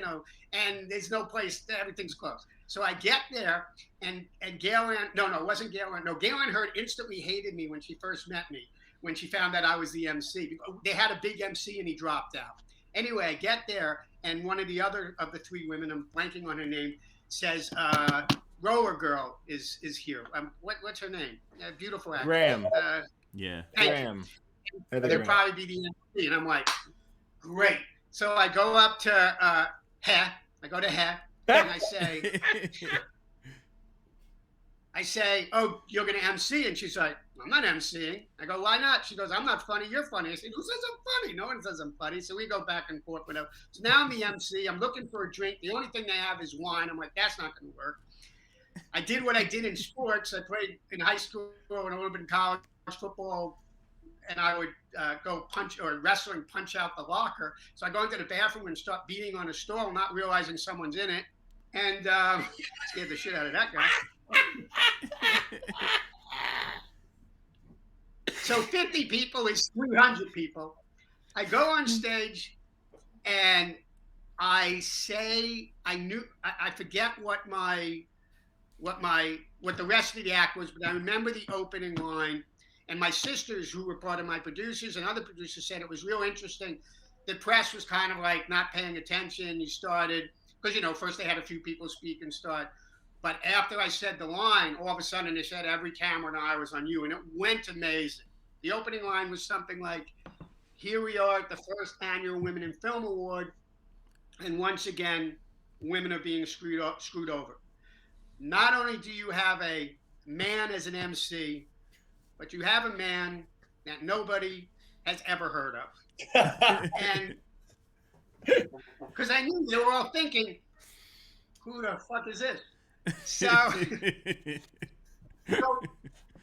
and there's no place, everything's closed. So I get there, and Gail Ann, no, it wasn't Gail Ann. No, Gail Ann Hurd instantly hated me when she first met me, when she found that I was the MC. They had a big MC and he dropped out. Anyway, I get there, and one of the other of the three women, I'm blanking on her name, says, Roller Girl is here. What's her name? Beautiful actress.
Graham.
Yeah.
Graham.
They'll probably be the MC. And I'm like, great. So I go up to Heh. I go to Heh, and I say, oh, you're going to MC? And she's like, I'm not MCing. I go, why not? She goes, I'm not funny. You're funny. I said, who says I'm funny? No one says I'm funny. So we go back and forth. Whatever. So now I'm the MC. I'm looking for a drink. The only thing they have is wine. I'm like, that's not going to work. I did what I did in sports. I played in high school and a little bit in college football. And I would go wrestle and punch out the locker. So I go into the bathroom and start beating on a stool, not realizing someone's in it. And scared the shit out of that guy. So 50 people is 300 people. I go on stage and I say, I forget what the rest of the act was, but I remember the opening line. And my sisters, who were part of my producers and other producers, said it was real interesting. The press was kind of like not paying attention. You started, because, first they had a few people speak and start. But after I said the line, all of a sudden they said every camera and eye was on you. And it went amazing. The opening line was something like, here we are at the first annual Women in Film Award. And once again, women are being screwed over. Not only do you have a man as an MC, but you have a man that nobody has ever heard of. And because I knew they were all thinking, who the fuck is this? So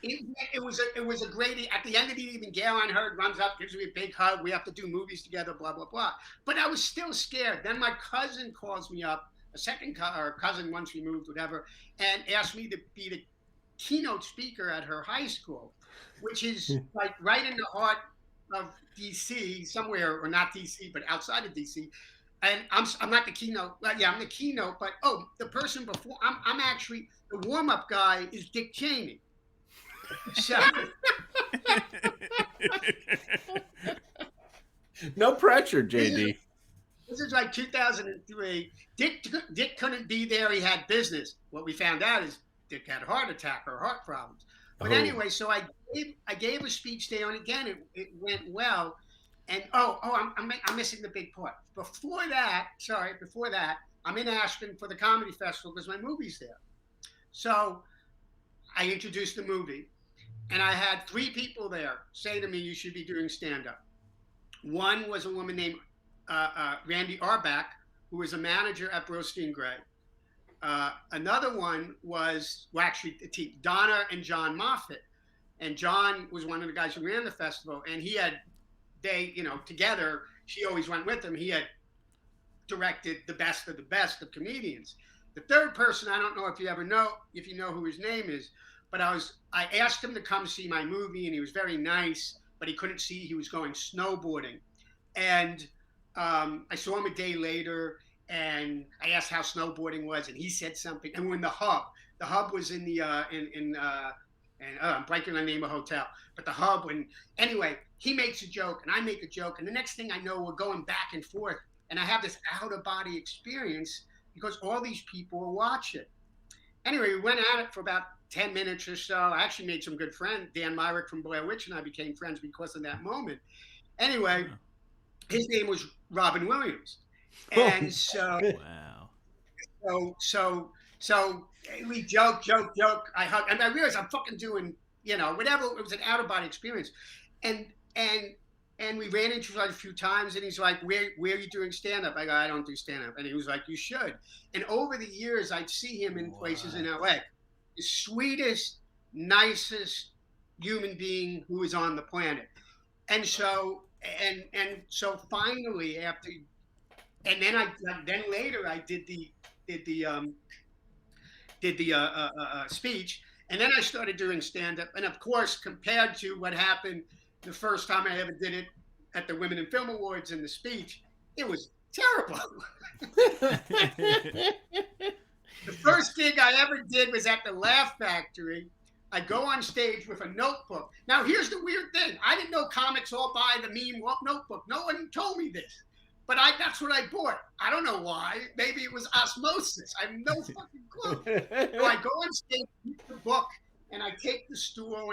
it was a great, at the end of the evening, Gail Ann Hurd runs up, gives me a big hug. We have to do movies together, blah, blah, blah. But I was still scared. Then my cousin calls me up, a second cousin once removed, whatever, and asked me to be the keynote speaker at her high school, which is like right in the heart of DC, somewhere, or not DC, but outside of DC. and I'm not the keynote. Well, yeah, I'm the keynote, but the person before I'm actually the warm up guy is Dick Cheney. So
No pressure, JD.
this is like 2003. Dick couldn't be there. He had business. What we found out is Dick had a heart attack or heart problems. But anyway, so I gave a speech there, and again, it went well. And I'm missing the big part. Before that, I'm in Aspen for the comedy festival because my movie's there. So I introduced the movie, and I had 3 people there say to me, "You should be doing stand-up." One was a woman named Randy Arbach, who was a manager at Brostein Gray. Another one was, well, actually, Donna and John Moffat. And John was one of the guys who ran the festival, and together, she always went with him. He had directed the best of comedians. The third person, I don't know if you know who his name is, but I asked him to come see my movie, and he was very nice, but he couldn't see he was going snowboarding. And I saw him a day later, and I asked how snowboarding was, and he said something. And we're in the Hub. The Hub was in the I'm blanking on the name of the hotel, but the Hub. And anyway, he makes a joke, and I make a joke, and the next thing I know, we're going back and forth, and I have this out of body experience because all these people are watching. Anyway, we went at it for about 10 minutes or so. I actually made some good friends. Dan Myrick from Blair Witch and I became friends because of that moment. Anyway, his name was Robin Williams. And so, wow. So we joke. I hug, and I realized I'm fucking doing, whatever. It was an out of body experience. And we ran into each other a few times, and he's like, where are you doing stand-up? I go, I don't do stand-up. And he was like, you should. And over the years, I'd see him in places in LA. The sweetest, nicest human being who is on the planet. And so finally, after, and then later I did the speech, and then I started doing stand-up. And of course, compared to what happened the first time I ever did it at the Women in Film Awards and the speech, it was terrible. The first gig I ever did was at the Laugh Factory. I go on stage with a notebook. Now, here's the weird thing. I didn't know comics all buy the meme notebook. No one told me this. But that's what I bought. I don't know why. Maybe it was osmosis. I have no fucking clue. So I go on stage with the book, and I take the stool,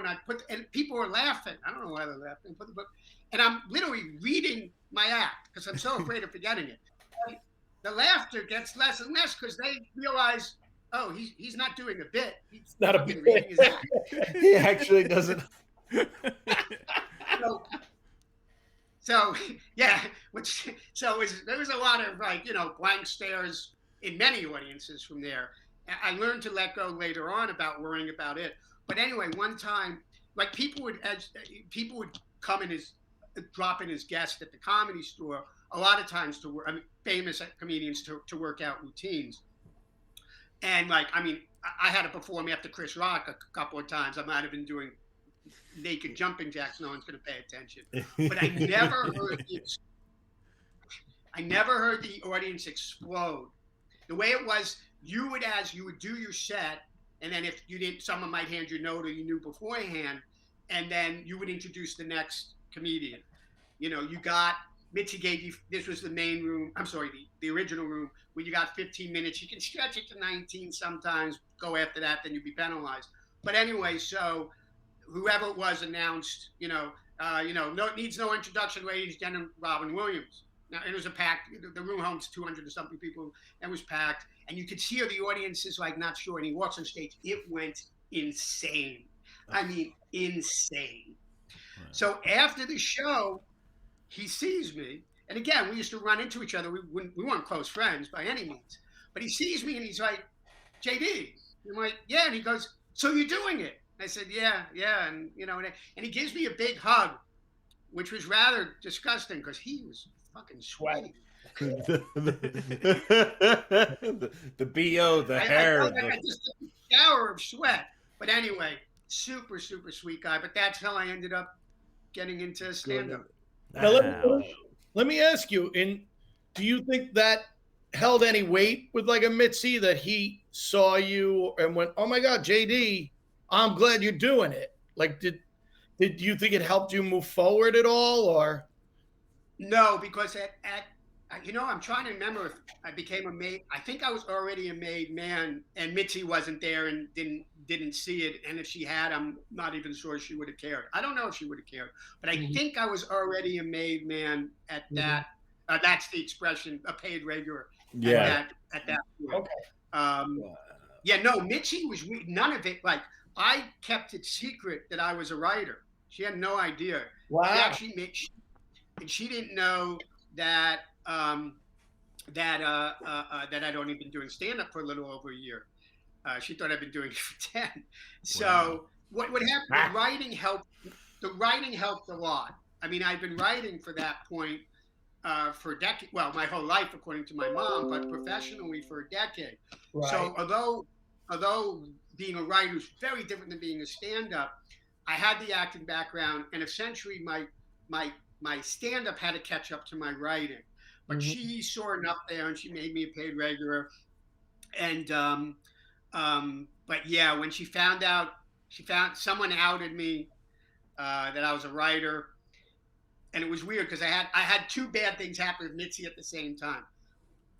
and people are laughing. I don't know why they're laughing. Put the book, and I'm literally reading my act because I'm so afraid of forgetting it. And the laughter gets less and less because they realize, oh, he's not doing a bit. He's
not a bit. Reading his act. He actually doesn't.
So yeah, there was a lot of blank stares in many audiences from there. I learned to let go later on about worrying about it. But anyway, one time, like people would come in drop in as guests at the Comedy Store a lot of times to work. I mean, famous comedians to work out routines. And I had to perform after Chris Rock a couple of times. I might have been doing naked jumping jacks. No one's going to pay attention. But I never heard the audience explode. The way it was, you would do your set, and then if you didn't, someone might hand you a note or you knew beforehand, and then you would introduce the next comedian. Mitzi gave you, this was the main room, I'm sorry, the original room, where you got 15 minutes. You can stretch it to 19 sometimes, go after that, then you'd be penalized. But anyway, so whoever it was announced, needs no introduction, ladies and gentlemen, Robin Williams. Now, it was a packed, the room holds 200 or something people, and was packed. And you could see the audience is not sure. And he walks on stage. It went insane. I mean, insane. Wow. So after the show, he sees me. And again, we used to run into each other. We weren't close friends by any means. But he sees me and he's like, JD. And I'm like, yeah. And he goes, so you're doing it? I said, yeah. And, and he gives me a big hug, which was rather disgusting because he was fucking sweaty.
the BO, the hair.
I just took a shower of sweat. But anyway, super, super sweet guy. But that's how I ended up getting into stand-up.
Now, let me ask you, do you think that held any weight with like a Mitzi, that he saw you and went, "Oh my God, JD, I'm glad you're doing it"? Like, did you think it helped you move forward at all, or?
No, because I'm trying to remember if I became a made. I think I was already a made man, and Mitzi wasn't there and didn't see it. And if she had, I'm not even sure she would have cared. I don't know if she would have cared, but I think I was already a made man at that. That's the expression, a paid regular
Yeah.
at that point.
Okay.
Yeah, no, Mitzi was none of it. Like, I kept it secret that I was a writer. She had no idea.
Wow.
And she didn't know that that I'd only been doing stand up for a little over a year. She thought I'd been doing it for 10. So what happened? The writing helped a lot. I mean, I've been writing for that point for a decade. Well, my whole life, according to my mom, but professionally for a decade.
Right.
So although being a writer is very different than being a stand-up, I had the acting background, and essentially my stand-up had to catch up to my writing. But she saw enough there, and she made me a paid regular. And but yeah, when she found someone outed me that I was a writer, and it was weird because I had two bad things happen with Mitzi at the same time.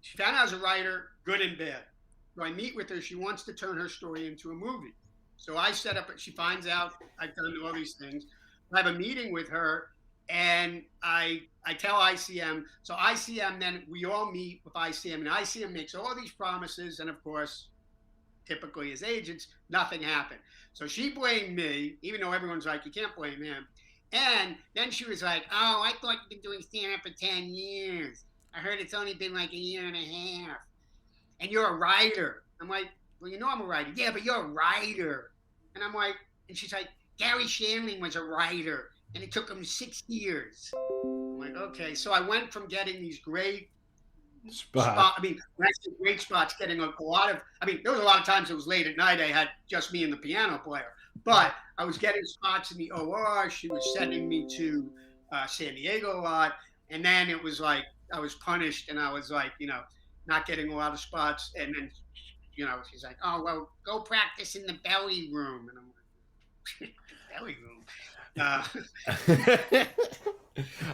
She found out I was a writer, good and bad. So I meet with her. She wants to turn her story into a movie. So I set up. She finds out I've done all these things. I have a meeting with her, and I tell ICM. So ICM, then we all meet with ICM, and ICM makes all these promises, and of course, typically as agents, nothing happened. So she blamed me, even though everyone's like, you can't blame him. And then she was like, "Oh, I thought you've been doing stand-up for 10 years. I heard it's only been like a year and a half. And you're a writer." I'm like, "Well, you know I'm a writer." "Yeah, but you're a writer." And I'm like, and she's like, "Gary Shandling was a writer, and it took him 6 years." I'm like, okay. So I went from getting these great spots. I mean, great spots, getting a lot of, I mean, there was a lot of times it was late at night. I had just me and the piano player. But I was getting spots in the OR. She was sending me to San Diego a lot. And then it was like I was punished, and I was like, not getting a lot of spots. And then, she's like, "Oh, well, go practice in the belly room." And I'm like, belly room?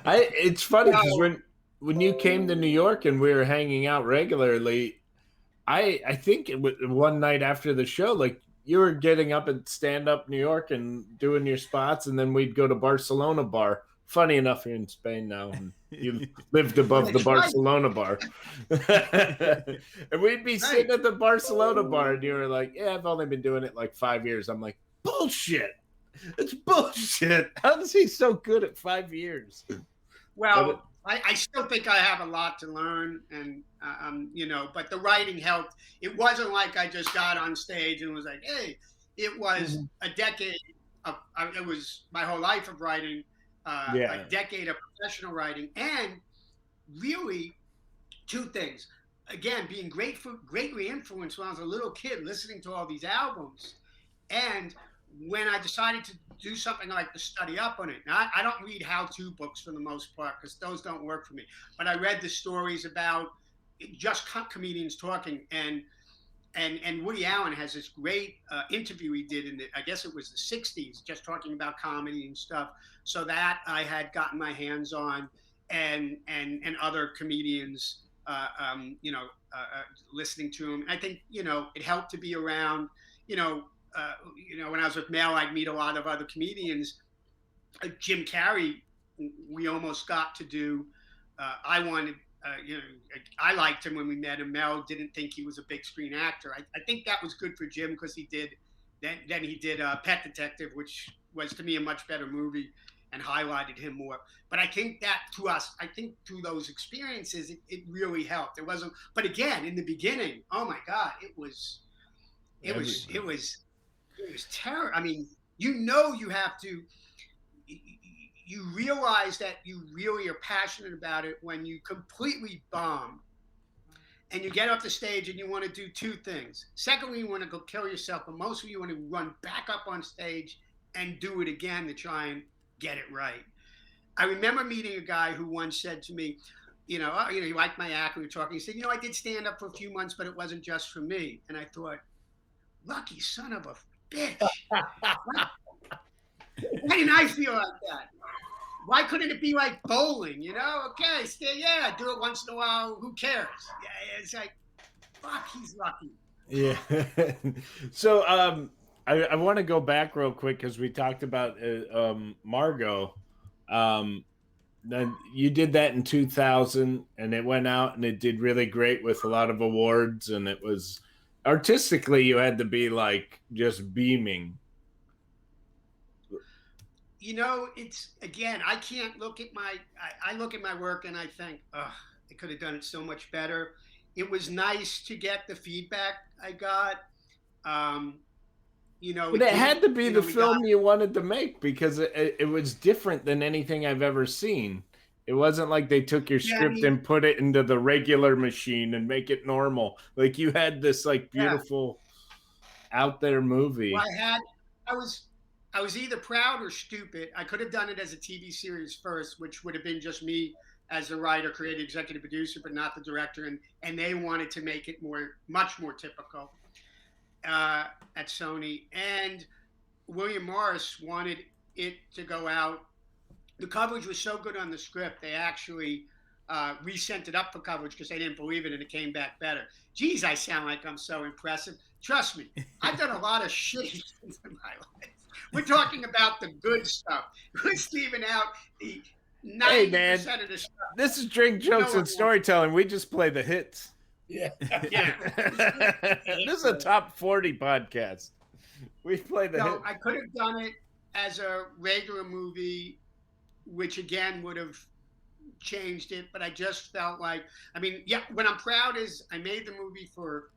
It's funny because when you came to New York and we were hanging out regularly, I think it was one night after the show, like, you were getting up at Stand Up New York and doing your spots, and then we'd go to Barcelona bar. Funny enough, you're in Spain now, and you lived above the Barcelona bar. And we'd be sitting at the Barcelona bar, and you were like, "Yeah, I've only been doing it like 5 years." I'm like, "Bullshit. It's bullshit. How is he so good at 5 years?"
Well, I still think I have a lot to learn, and but the writing helped. It wasn't like I just got on stage and was like, "Hey," it was a decade of, it was my whole life of writing, a decade of professional writing, and really two things. Again, being greatly influenced when I was a little kid, listening to all these albums, and when I decided to do something like to study up on it. Now, I don't read how-to books for the most part because those don't work for me. But I read the stories about just comedians talking, and Woody Allen has this great interview he did in I guess it was the 60s, just talking about comedy and stuff. So that I had gotten my hands on, and other comedians, listening to him. I think it helped to be around. When I was with Mel, I'd meet a lot of other comedians. Jim Carrey, we almost got to do. I liked him when we met him. Mel didn't think he was a big screen actor. I think that was good for Jim because he did. Then he did Pet Detective, which was to me a much better movie and highlighted him more. But I think that through those experiences, it really helped. It wasn't. But again, in the beginning, oh my God, it was terrible. I mean, you have to. You realize that you really are passionate about it when you completely bomb, and you get off the stage and you want to do two things. Secondly, you want to go kill yourself, but mostly you want to run back up on stage and do it again to try and get it right. I remember meeting a guy who once said to me, he liked my act. We were talking. He said, I did stand up for a few months, but it wasn't just for me. And I thought, lucky son of a bitch. Why didn't I feel like that? Why couldn't it be like bowling? Okay, do it once in a while. Who cares? Yeah, it's like, fuck, he's lucky.
Yeah. So I want to go back real quick because we talked about Margot. Then you did that in 2000, and it went out and it did really great with a lot of awards, and it was artistically you had to be like just beaming.
It's again, I can't look at I look at my work and I think, I could have done it so much better. It was nice to get the feedback I got.
But it had to be the film you wanted to make because it was different than anything I've ever seen. It wasn't like they took your script and put it into the regular machine and make it normal. Like you had this like beautiful out there movie.
Well, I was either proud or stupid. I could have done it as a TV series first, which would have been just me as a writer, creative, executive producer, but not the director. And they wanted to make it much more typical at Sony. And William Morris wanted it to go out. The coverage was so good on the script, they actually resent it up for coverage because they didn't believe it, and it came back better. Geez, I sound like I'm so impressive. Trust me, I've done a lot of shitty things in my life. We're talking about the good stuff. We're leaving out the 90% of the stuff.
This is Drink Jokes and Storytelling. We just play the hits.
Yeah.
This is a top 40 podcast. We play the hits.
I could have done it as a regular movie, which again would have changed it, but I just felt like, what I'm proud is I made the movie for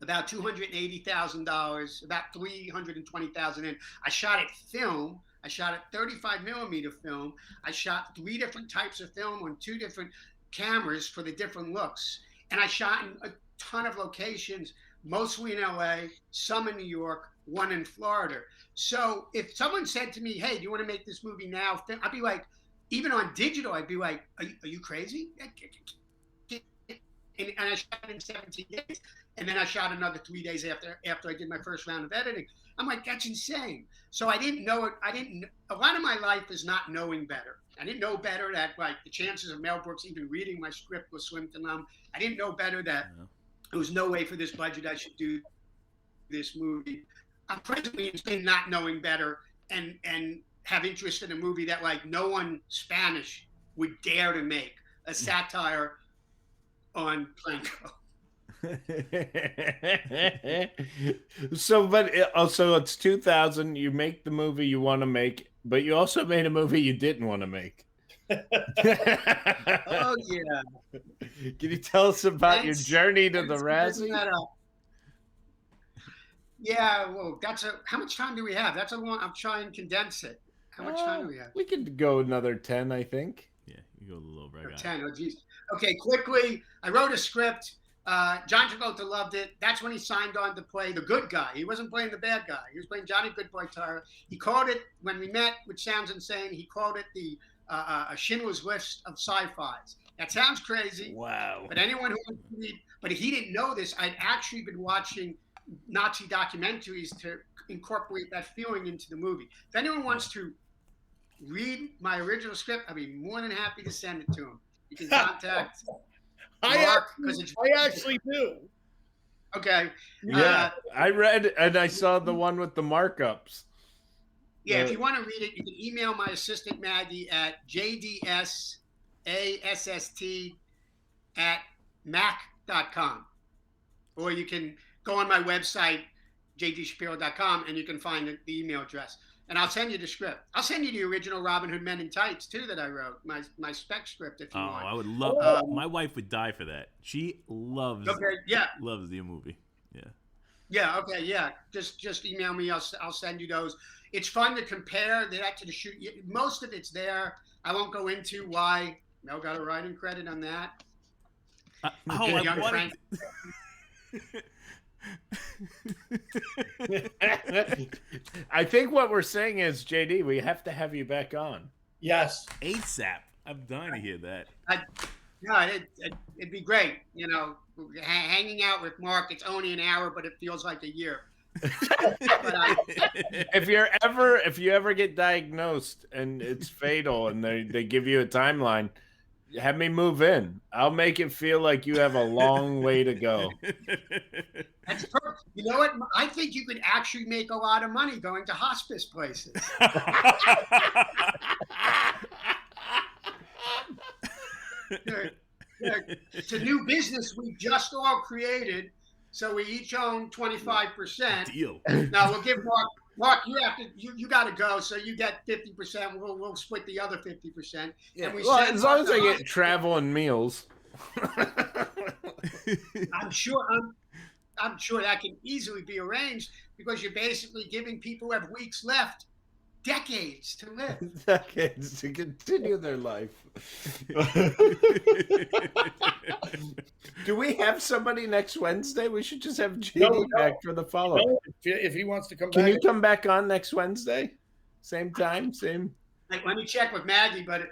about $280,000, about $320,000 in. I shot it film. I shot it 35 millimeter film. I shot 3 different types of film on 2 different cameras for the different looks. And I shot in a ton of locations, mostly in LA, some in New York, 1 in Florida. So if someone said to me, hey, do you want to make this movie now? I'd be like, even on digital, I'd be like, are you crazy? And I shot it in 17 days. And then I shot another 3 days after I did my first round of editing. I'm like, that's insane. So I didn't know it. A lot of my life is not knowing better. I didn't know better that like the chances of Mel Brooks even reading my script was slim to none. I didn't know better that there was no way for this budget I should do this movie. I'm presently in Spain not knowing better and have interest in a movie that like no one Spanish would dare to make, a satire on Planko.
So it's 2000. You make the movie you want to make, but you also made a movie you didn't want to make.
Oh yeah.
Can you tell us about your journey to the Razzy?
Yeah, well, how much time do we have? That's a long. I'm trying to condense it. How much time do we have?
We could go another 10, I think.
Yeah, you go a little over.
10. Oh, geez. Okay, quickly. I wrote a script. John Travolta loved it. That's when he signed on to play the good guy. He wasn't playing the bad guy. He was playing Johnny Goodboy Tyler. He called it, when we met, which sounds insane, he called it the Schindler's List of sci-fis. That sounds crazy.
Wow.
But anyone who would read, but he didn't know this. I'd actually been watching Nazi documentaries to incorporate that feeling into the movie. If anyone wants to read my original script, I'd be more than happy to send it to him. You can contact
I actually do.
Okay.
Yeah, I read and I saw the one with the markups.
Yeah, if you want to read it, you can email my assistant Maggie at jdsasst@mac.com. Or you can go on my website, jdshapiro.com, and you can find the email address. And I'll send you the script. I'll send you the original Robin Hood Men in Tights, too, that I wrote, my spec script, if you want.
I would love my wife would die for that. She loves loves the movie. Yeah.
Yeah, okay, yeah. Just email me. I'll send you those. It's fun to compare that to the shoot. Most of it's there. I won't go into why Mel got a writing credit on that.
I think what we're saying is, JD, we have to have you back on.
Yes.
ASAP. I'm dying to hear that.
No, it'd be great. You know, hanging out with Mark. It's only an hour, but it feels like a year. But
if you ever get diagnosed and it's fatal and they give you a timeline, have me move in. I'll make it feel like you have a long way to go.
That's perfect. You know what? I think you could actually make a lot of money going to hospice places. It's a new business we just all created, so we each own 25%.
Deal.
Now we'll give Mark, you got to go, so you get 50%. We'll split the other 50%.
Yeah,
And
well, as long as I get travel and meals.
I'm sure that can easily be arranged, because you're basically giving people who have weeks left decades to live.
Decades to continue their life. Do we have somebody next Wednesday? We should just have JD back for the follow-up.
No, if he wants to come back.
Can you come back on next Wednesday? Same time, same.
Let me check with Maggie, but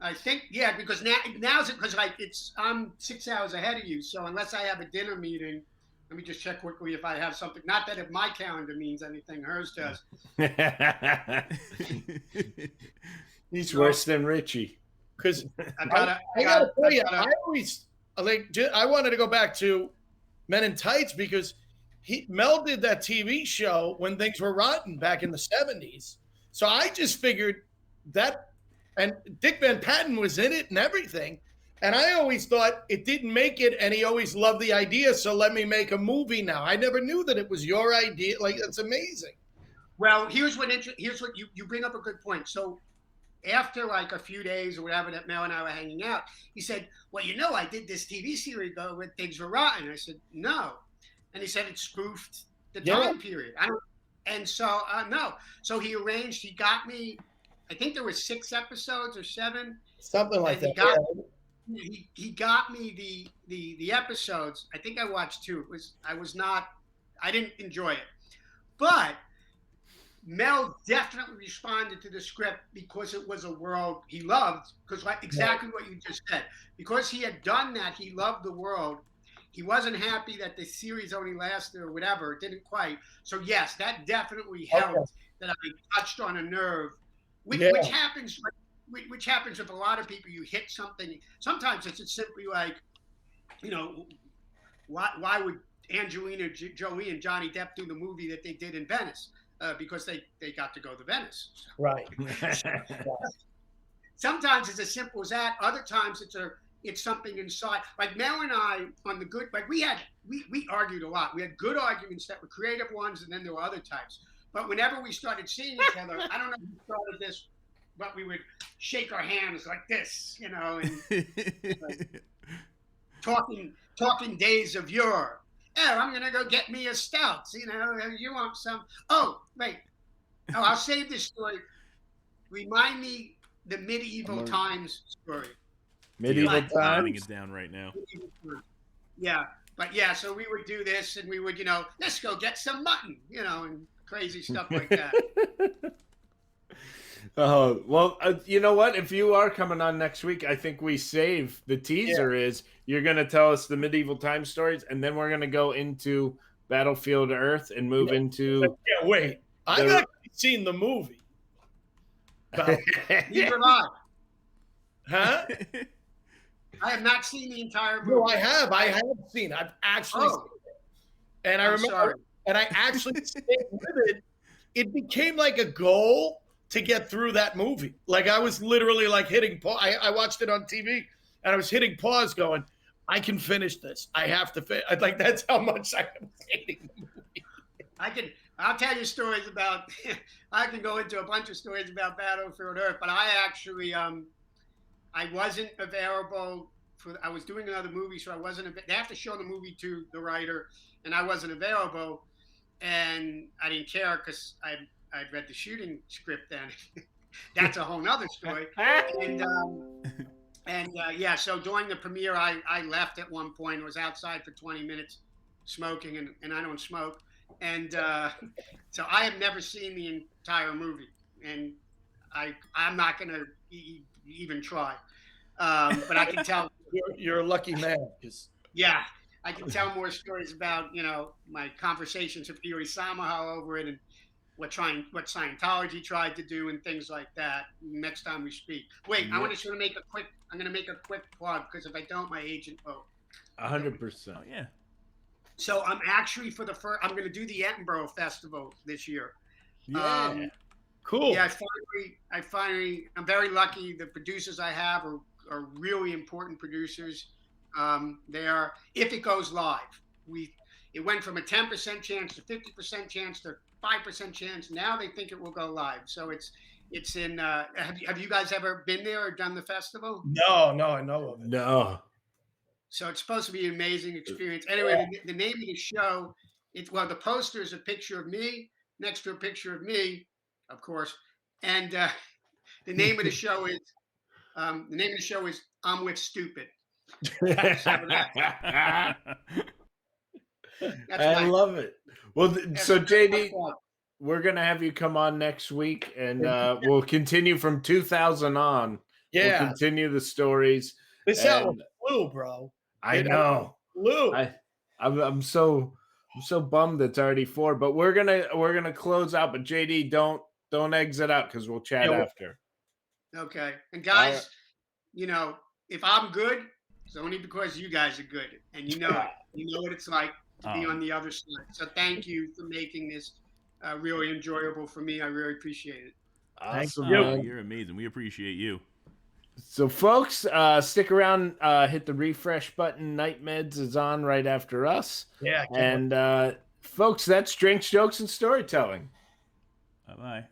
I think, yeah, because now's it, because I'm 6 hours ahead of you. So unless I have a dinner meeting, let me just check quickly if I have something. Not that if my calendar means anything, hers does.
He's worse than Richie.
Because I gotta tell you, I wanted to go back to Men in Tights, because Mel did that TV show when things were rotten back in the 70s. So I just figured that, and Dick Van Patten was in it and everything. And I always thought it didn't make it, and he always loved the idea, so let me make a movie now. I never knew that it was your idea. Like, that's amazing.
Well, here's what you bring up a good point. So after like a few days or whatever that Mel and I were hanging out, he said, well, I did this TV series though when things were rotten. I said, no. And he said it spoofed the time period. No. So he got me, I think there were 6 episodes or 7.
Something like that.
He got me the episodes. I think I watched 2. I didn't enjoy it. But Mel definitely responded to the script because it was a world he loved, because exactly what you just said. Because he had done that, he loved the world. He wasn't happy that the series only lasted or whatever. It didn't quite. So yes, that definitely helped, that I touched on a nerve, which happens with a lot of people. You hit something. Sometimes it's just simply like, why would Angelina Jolie and Johnny Depp do the movie that they did in Venice? Because they got to go to Venice.
Right.
Sometimes it's as simple as that. Other times it's something inside. Like Mel and I on the good, like we argued a lot. We had good arguments that were creative ones, and then there were other types. But whenever we started seeing each other, I don't know who started this, but we would shake our hands like this, and like, talking days of yore. Oh, I'm gonna go get me a stout. You want some? Oh, wait. Oh, I'll save this story. Remind me the medieval times story.
Medieval times.
I'm writing it down right now.
Yeah, but so we would do this, and we would, let's go get some mutton, and crazy stuff like that.
Oh, well, you know what? If you are coming on next week, I think we save the teaser is you're going to tell us the medieval time stories, and then we're going to go into Battlefield Earth and move into...
Yeah, wait. I've actually seen the movie.
Neither have I.
Huh?
I have not seen the entire movie.
No, I have. I have seen. I've actually seen it. And I remember, and I actually stayed with it. It became like a goal to get through that movie. Like I was literally like hitting pause. I watched it on TV and I was hitting pause going, I can finish this. I have to finish. Like that's how much I was hating the movie.
I'll tell you stories about, I can go into a bunch of stories about Battlefield Earth, but I actually, I wasn't available I was doing another movie, so I wasn't, they have to show the movie to the writer, and I wasn't available, and I didn't care because I'd read the shooting script then. That's a whole nother story. So during the premiere, I left at one point. I was outside for 20 minutes smoking, and I don't smoke. And so I have never seen the entire movie, and I'm not going to even try. But I can tell
You're a lucky man.
Yeah, I can tell more stories about my conversations with Yuri Samaha over it and what Scientology tried to do and things like that. Next time we speak. Wait, I want to sort of make a quick. I'm going to make a quick plug because if I don't, my agent will.
100%.
Oh, yeah.
So I'm actually I'm going to do the Edinburgh Festival this year.
Yeah.
Cool.
Yeah, I'm very lucky. The producers I have are really important producers. They are, if it goes live, it went from a 10% chance to 50% chance to 5% chance. Now they think it will go live. So it's in. Have you guys ever been there or done the festival?
No, I know of it.
No.
So it's supposed to be an amazing experience. Anyway, the name of the show, the poster is a picture of me next to a picture of me, of course, and the name of the show is I'm with Stupid.
I love it. Well, so JD, we're gonna have you come on next week, and we'll continue from 2000 on.
Yeah,
we'll continue the stories.
This album flew, bro.
I know.
Flew.
I'm so bummed it's already 4, but we're gonna close out. But JD, don't exit out because we'll chat after.
Okay, and guys, if I'm good, it's only because you guys are good, and you know it. You know what it's like to be on the other side. So thank you for making this really enjoyable for me. I really appreciate it.
Awesome.
You're amazing. We appreciate you.
So, folks, stick around. Hit the refresh button. Night Meds is on right after us.
Yeah.
And, folks, that's Drinks, Jokes, and Storytelling.
Bye-bye.